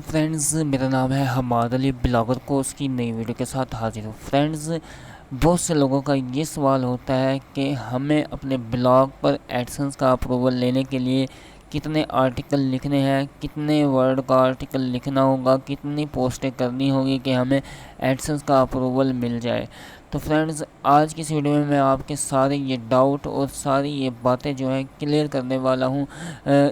Friends, میرا نام ہے حماد علی، بلاگر کورس کی نئی ویڈیو کے ساتھ حاضر ہوں۔ فرینڈز، بہت سے لوگوں کا یہ سوال ہوتا ہے کہ ہمیں اپنے بلاگ پر ایڈسنس کا اپروول لینے کے لیے کتنے آرٹیکل لکھنے ہیں، کتنے ورڈ کا آرٹیکل لکھنا ہوگا، کتنی پوسٹیں کرنی ہوگی کہ ہمیں ایڈسنس کا اپروول مل جائے۔ تو فرینڈز، آج کی اس ویڈیو میں میں آپ کے سارے یہ ڈاؤٹ اور ساری یہ باتیں جو ہیں کلیئر کرنے والا ہوں۔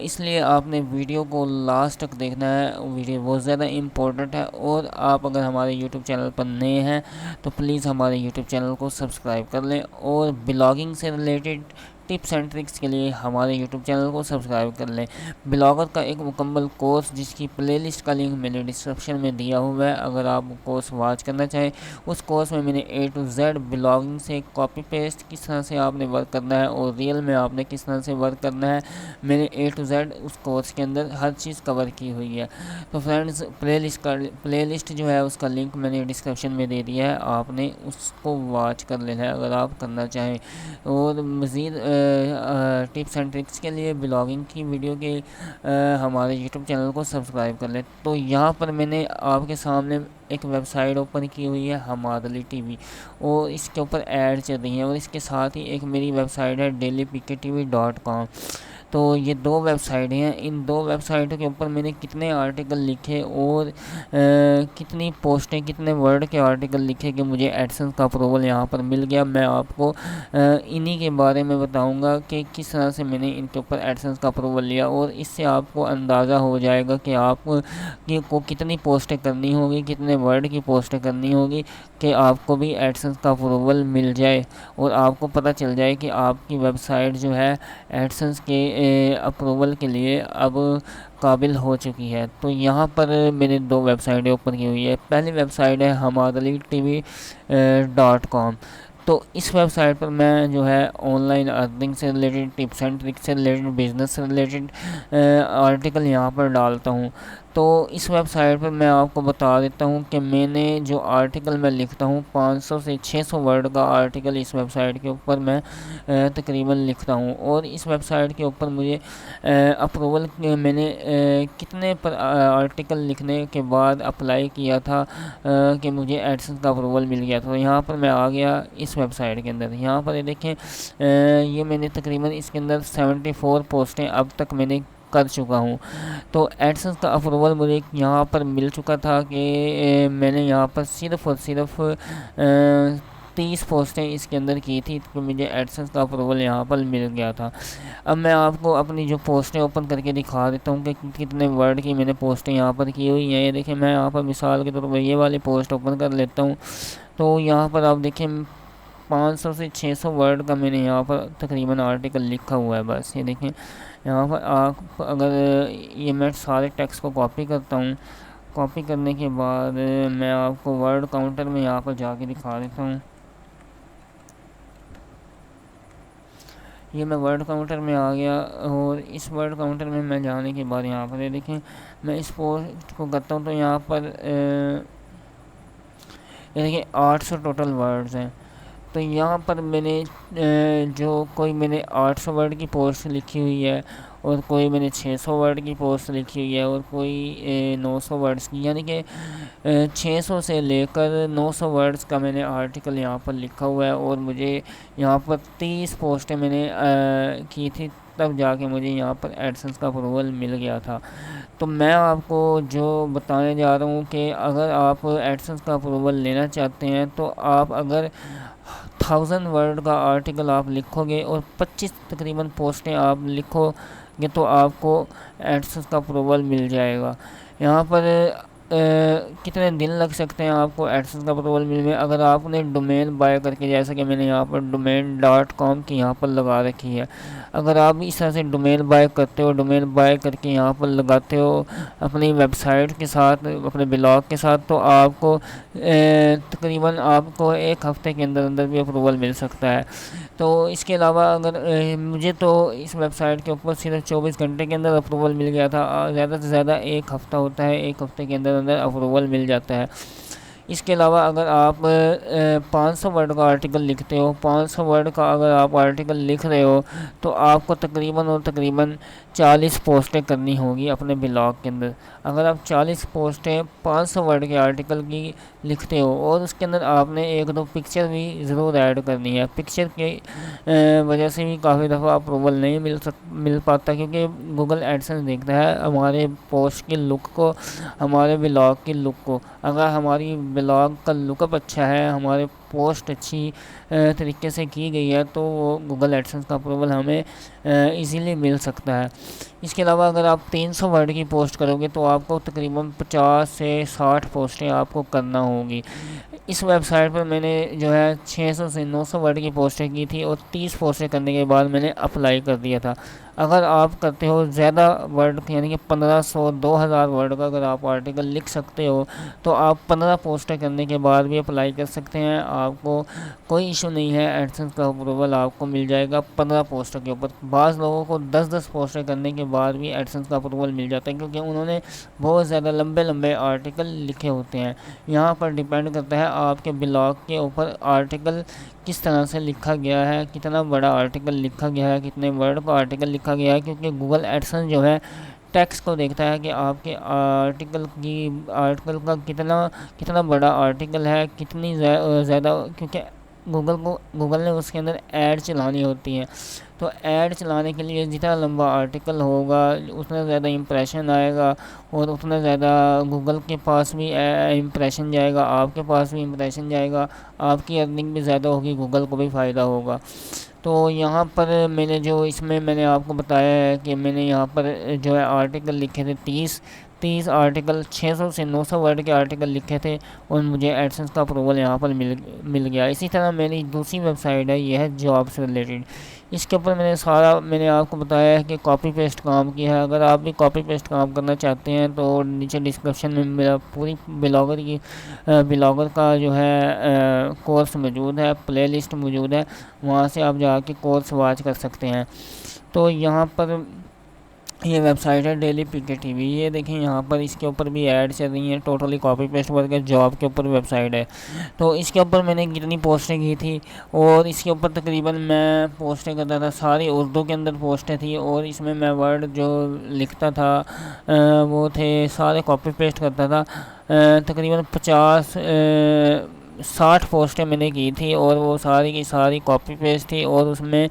اس لیے آپ نے ویڈیو کو لاسٹ تک دیکھنا ہے، ویڈیو بہت زیادہ امپورٹنٹ ہے۔ اور آپ اگر ہمارے یوٹیوب چینل پر نئے ہیں تو پلیز ہمارے یوٹیوب چینل کو سبسکرائب کر لیں، اور بلاگنگ سے ریلیٹڈ ٹپس اینڈ ٹرکس کے لیے ہمارے یوٹیوب چینل کو سبسکرائب کر لیں۔ بلاگر کا ایک مکمل کورس جس کی پلے لسٹ کا لنک میں نے ڈسکرپشن میں دیا ہوا ہے، اگر آپ کورس واچ کرنا چاہیں، اس کورس میں نے A to Z بلاگنگ سے کاپی پیسٹ کس طرح سے آپ نے ورک کرنا ہے اور ریئل میں آپ نے کس طرح سے ورک کرنا ہے، میں نے A to Z اس کورس کے اندر ہر چیز کور کی ہوئی ہے۔ تو فرینڈز، پلے لسٹ جو ہے اس کا لنک میں نے ڈسکرپشن میں دے دیا ہے، آپ نے اس کو واچ کر لینا ہے اگر آپ کرنا چاہیں۔ اور مزید ٹپس اینڈ ٹرکس کے لیے بلاگنگ کی ویڈیو کے ہمارے یوٹیوب چینل کو سبسکرائب کر لیں۔ تو یہاں پر میں نے آپ کے سامنے ایک ویب سائٹ اوپن کی ہوئی ہے، حماد علی ٹی وی، اور اس کے اوپر ایڈ چل رہی ہیں، اور اس کے ساتھ ہی ایک میری ویب سائٹ ہے dailypktv.com۔ تو یہ دو ویب سائٹیں ہیں، ان دو ویب سائٹوں کے اوپر میں نے کتنے آرٹیکل لکھے اور کتنی پوسٹیں، کتنے ورڈ کے آرٹیکل لکھے کہ مجھے ایڈسنس کا اپروول یہاں پر مل گیا، میں آپ کو انہی کے بارے میں بتاؤں گا کہ کس طرح سے میں نے ان کے اوپر ایڈسنس کا اپروول لیا، اور اس سے آپ کو اندازہ ہو جائے گا کہ آپ کو کتنی پوسٹیں کرنی ہوگی، کتنے ورڈ کی پوسٹیں کرنی ہوگی کہ آپ کو بھی ایڈسنس کا اپروول مل جائے، اور آپ کو پتہ چل جائے کہ آپ کی ویب سائٹ جو ہے ایڈسنس کے اپروول کے لیے اب قابل ہو چکی ہے۔ تو یہاں پر میں نے دو ویب سائٹیں اوپن کی ہوئی ہے۔ پہلی ویب سائٹ ہے حماد علی ٹی وی .com۔ تو اس ویب سائٹ پر میں جو ہے آن لائن ارننگ سے ریلیٹڈ، ٹپس اینڈ ٹرکس سے ریلیٹڈ، بزنس سے ریلیٹڈ آرٹیکل یہاں پر ڈالتا ہوں۔ تو اس ویب سائٹ پر میں آپ کو بتا دیتا ہوں کہ میں نے جو آرٹیکل میں لکھتا ہوں، 500 سے 600 ورڈ کا آرٹیکل اس ویب سائٹ کے اوپر میں تقریباً لکھتا ہوں، اور اس ویب سائٹ کے اوپر مجھے اپروول میں نے کتنے پر آرٹیکل لکھنے کے بعد اپلائی کیا تھا کہ مجھے ایڈسنس کا اپروول مل گیا تھا۔ تو یہاں پر میں آ گیا اس ویب سائٹ کے اندر، یہاں پر یہ دیکھیں، یہ میں نے تقریباً اس کے اندر 74 پوسٹیں اب تک میں نے کر چکا ہوں۔ تو ایڈسنس کا اپروول مجھے یہاں پر مل چکا تھا کہ میں نے یہاں پر صرف اور صرف 30 پوسٹیں اس کے اندر کی تھی تو مجھے ایڈسنس کا اپروول یہاں پر مل گیا تھا۔ اب میں آپ کو اپنی جو پوسٹیں اوپن کر کے دکھا دیتا ہوں کہ کتنے ورڈ کی میں نے پوسٹیں یہاں پر کی ہوئی ہیں۔ یہ دیکھیں، میں یہاں پر مثال کے طور پر یہ والی پوسٹ اوپن کر لیتا ہوں، تو یہاں پر آپ دیکھیں 500 سے 600 ورڈ کا میں نے یہاں پر تقریباً آرٹیکل لکھا ہوا ہے۔ بس یہ دیکھیں، یہاں پر آپ اگر یہ میں سارے ٹیکسٹ کو کاپی کرتا ہوں، کاپی کرنے کے بعد میں آپ کو ورڈ کاؤنٹر میں یہاں پر جا کے دکھا دیتا ہوں۔ یہ میں ورڈ کاؤنٹر میں آ گیا، اور اس ورڈ کاؤنٹر میں جانے کے بعد یہاں پر یہ دیکھیں، میں اس پوسٹ کو کرتا ہوں تو یہاں پر یہ دیکھیں 800 ٹوٹل ورڈز ہیں۔ تو یہاں پر میں نے جو کوئی میں نے 800 ورڈ کی پوسٹ لکھی ہوئی ہے، اور کوئی میں نے 600 ورڈ کی پوسٹ لکھی ہوئی ہے، اور کوئی 900 ورڈز کی، یعنی کہ 600 سے لے کر 900 ورڈز کا میں نے آرٹیکل یہاں پر لکھا ہوا ہے، اور مجھے یہاں پر 30 پوسٹیں میں نے کی تھی، تب جا کے مجھے یہاں پر ایڈسنس کا اپروول مل گیا تھا۔ تو میں آپ کو جو بتانے جا رہا ہوں کہ اگر آپ ایڈسنس کا اپروول لینا چاہتے ہیں تو آپ اگر 1000 ورڈ کا آرٹیکل آپ لکھو گے اور 25 تقریباً پوسٹیں آپ لکھو گے تو آپ کو ایڈسنس کا اپروول مل جائے گا۔ یہاں پر کتنے دن لگ سکتے ہیں آپ کو ایڈسنس کا اپروول مل گیا؟ اگر آپ نے ڈومین بائی کر کے، جیسا کہ میں نے یہاں پر domain.com کی یہاں پر لگا رکھی ہے، اگر آپ اس طرح سے ڈومین بائی کرتے ہو، ڈومین بائی کر کے یہاں پر لگاتے ہو اپنی ویب سائٹ کے ساتھ، اپنے بلاگ کے ساتھ، تو آپ کو تقریباً آپ کو ایک ہفتے کے اندر اندر بھی اپروول مل سکتا ہے۔ تو اس کے علاوہ اگر مجھے تو اس ویب سائٹ کے اوپر صرف 24 گھنٹے کے اندر اپروول مل گیا تھا، زیادہ سے زیادہ ایک ہفتہ ہوتا ہے، ایک ہفتے کے اندر اندر اپروول مل جاتا ہے۔ اس کے علاوہ اگر آپ 500 ورڈ کا آرٹیکل لکھتے ہو، 500 ورڈ کا اگر آپ آرٹیکل لکھ رہے ہو، تو آپ کو تقریباً اور تقریباً 40 پوسٹیں کرنی ہوگی اپنے بلاگ کے اندر۔ اگر آپ 40 پوسٹیں 500 ورڈ کے آرٹیکل کی لکھتے ہو اور اس کے اندر آپ نے 1-2 پکچر بھی ضرور ایڈ کرنی ہے۔ پکچر کی وجہ سے بھی کافی دفعہ اپروول نہیں مل پاتا، کیونکہ گوگل ایڈسنس دیکھتا ہے ہمارے پوسٹ کی لک کو، ہمارے بلاگ کی لک کو۔ اگر ہماری بلاگ کا لک اپ اچھا ہے، ہمارے پوسٹ اچھی طریقے سے کی گئی ہے، تو وہ گوگل ایڈسنس کا اپروول ہمیں ایزیلی مل سکتا ہے۔ اس کے علاوہ اگر آپ 300 ورڈ کی پوسٹ کرو گے تو آپ کو تقریباً 50 سے 60 پوسٹیں آپ کو کرنا ہوگی۔ اس ویب سائٹ پر میں نے جو ہے 600 سے 900 ورڈ کی پوسٹیں کی تھی، اور 30 پوسٹیں کرنے کے بعد میں نے اپلائی کر دیا تھا۔ اگر آپ کرتے ہو زیادہ ورڈ، یعنی کہ 1500 2000 ورڈ کا اگر آپ آرٹیکل لکھ سکتے ہو، تو آپ 15 پوسٹیں کرنے کے بعد بھی اپلائی کر سکتے ہیں۔ آپ کو کوئی ایشو نہیں ہے، ایڈسنس کا اپروول آپ کو مل جائے گا 15 پوسٹوں کے اوپر۔ بعض لوگوں کو 10 پوسٹیں کرنے کے بعد بھی ایڈسنس کا اپروول مل جاتا ہے، کیونکہ انہوں نے بہت زیادہ لمبے آرٹیکل لکھے ہوتے ہیں۔ یہاں پر ڈیپینڈ کرتا ہے آپ کے بلاگ کے اوپر آرٹیکل کس طرح سے لکھا گیا ہے، کتنا بڑا آرٹیکل لکھا گیا ہے، کتنے ورڈ کا آرٹیکل لکھا گیا ہے، کیونکہ گوگل ایڈسنس جو ہے ٹیکسٹ کو دیکھتا ہے کہ آپ کے آرٹیکل کا کتنا بڑا آرٹیکل ہے، کتنی زیادہ، کیونکہ گوگل نے اس کے اندر ایڈ چلانی ہوتی ہے، تو ایڈ چلانے کے لیے جتنا لمبا آرٹیکل ہوگا اتنا زیادہ امپریشن آئے گا، اور اتنا زیادہ گوگل کے پاس بھی امپریشن جائے گا، آپ کے پاس بھی امپریشن جائے گا، آپ کی ارننگ بھی زیادہ ہوگی، گوگل کو بھی فائدہ ہوگا۔ تو یہاں پر میں نے آپ کو بتایا ہے کہ میں نے یہاں پر جو ہے آرٹیکل لکھے تھے 30 آرٹیکل، 600 سے 900 ورڈ کے آرٹیکل لکھے تھے، اور مجھے ایڈسنس کا اپروول یہاں پر مل گیا۔ اسی طرح میری دوسری ویب سائٹ ہے، یہ ہے جاب سے ریلیٹڈ۔ اس کے اوپر میں نے آپ کو بتایا ہے کہ کاپی پیسٹ کام کیا ہے۔ اگر آپ بھی کاپی پیسٹ کام کرنا چاہتے ہیں تو نیچے ڈسکرپشن میں میرا پوری بلاگر کا جو ہے کورس موجود ہے، پلے لسٹ موجود ہے، وہاں سے آپ جا کے کورس واچ کر سکتے ہیں۔ تو یہاں پر یہ ویب سائٹ ہے ڈیلی پی کے ٹی وی، یہ دیکھیں یہاں پر اس کے اوپر بھی ایڈ چل رہی ہیں، ٹوٹلی کاپی پیسٹ ورک ہے، جاب کے اوپر ویب سائٹ ہے۔ تو اس کے اوپر میں نے کتنی پوسٹیں کی تھی، اور اس کے اوپر تقریباً میں پوسٹیں کرتا تھا، ساری اردو کے اندر پوسٹیں تھیں، اور اس میں ورڈ جو لکھتا تھا وہ تھے سارے کاپی پیسٹ کرتا تھا۔ تقریباً 60 پوسٹیں میں نے کی تھی، اور وہ ساری کی ساری کاپی پیسٹ تھی، اور اس میں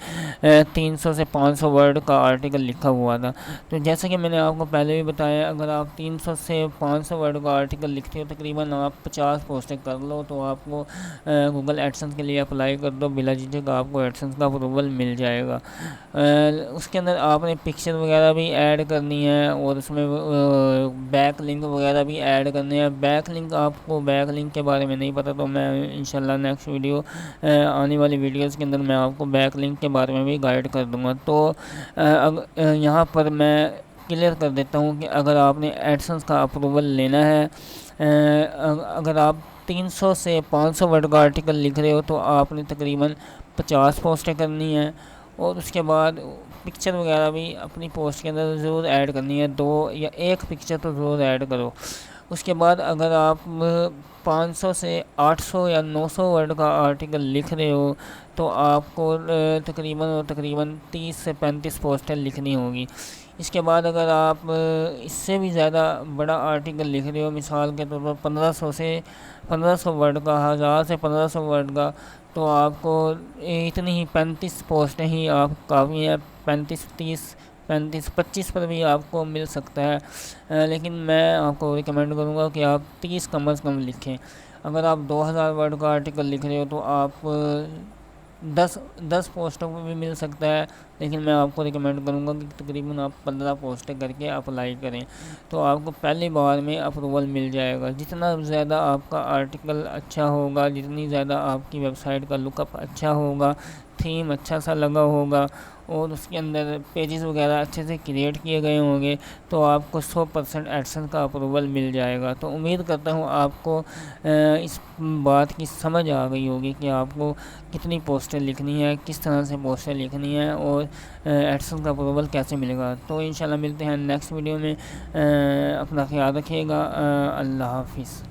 300 سے 500 ورڈ کا آرٹیکل لکھا ہوا تھا۔ تو جیسا کہ میں نے آپ کو پہلے بھی بتایا، اگر آپ 300 سے 500 ورڈ کا آرٹیکل لکھتے ہو، تقریباً آپ 50 پوسٹیں کر لو، تو آپ کو گوگل ایڈسنس کے لیے اپلائی کر دو، بلا جھجھک آپ کو ایڈسنس کا اپروول مل جائے گا۔ اس کے اندر آپ نے پکچر وغیرہ بھی ایڈ کرنی ہے، اور اس میں بیک لنک وغیرہ بھی ایڈ کرنے ہیں۔ بیک لنک کے بارے میں نہیں پتہ، تو میں انشاءاللہ نیکسٹ آنے والی ویڈیوز کے اندر میں آپ کو بیک لنک کے بارے میں بھی گائیڈ کر دوں گا۔ تو یہاں پر میں کلیئر کر دیتا ہوں کہ اگر آپ نے ایڈسنس کا اپروول لینا ہے، اگر آپ 300 سے 500 ورڈ کا آرٹیکل لکھ رہے ہو، تو آپ نے تقریباً 50 پوسٹیں کرنی ہیں، اور اس کے بعد پکچر وغیرہ بھی اپنی پوسٹ کے اندر ضرور ایڈ کرنی ہے، 2 یا 1 پکچر تو ضرور ایڈ کرو۔ اس کے بعد اگر آپ 500 سے 800 یا 900 ورڈ کا آرٹیکل لکھ رہے ہو، تو آپ کو تقریباً 30 سے 35 پوسٹیں لکھنی ہوگی۔ اس کے بعد اگر آپ اس سے بھی زیادہ بڑا آرٹیکل لکھ رہے ہو، مثال کے طور پر 1500 ورڈ کا، 1000 سے 1500 ورڈ کا، تو آپ کو اتنی ہی 35 پوسٹیں ہی آپ کافی ہیں، 25 پر بھی آپ کو مل سکتا ہے، لیکن میں آپ کو ریکمینڈ کروں گا کہ آپ 30 کم از کم لکھیں۔ اگر آپ 2000 ورڈ کا آرٹیکل لکھ رہے ہو تو آپ 10 پوسٹوں پہ بھی مل سکتا ہے، لیکن میں آپ کو ریکمینڈ کروں گا کہ تقریباً آپ 15 پوسٹیں کر کے اپلائی کریں، تو آپ کو پہلی بار میں اپروول مل جائے گا۔ جتنا زیادہ آپ کا آرٹیکل اچھا ہوگا، جتنی زیادہ آپ کی ویب سائٹ کا لک اپ اچھا ہوگا، تھیم اچھا سا لگا ہوگا، اور اس کے اندر پیجز وغیرہ اچھے سے کریٹ کیے گئے ہوں گے، تو آپ کو 100% ایڈسنس کا اپروول مل جائے گا۔ تو امید کرتا ہوں آپ کو اس بات کی سمجھ آ گئی ہوگی کہ آپ کو کتنی پوسٹیں لکھنی ہے، کس طرح سے پوسٹیں لکھنی ہیں، اور ایڈسنس کا اپروول کیسے ملے گا۔ تو انشاءاللہ ملتے ہیں نیکسٹ ویڈیو میں، اپنا خیال رکھیے گا، اللہ حافظ۔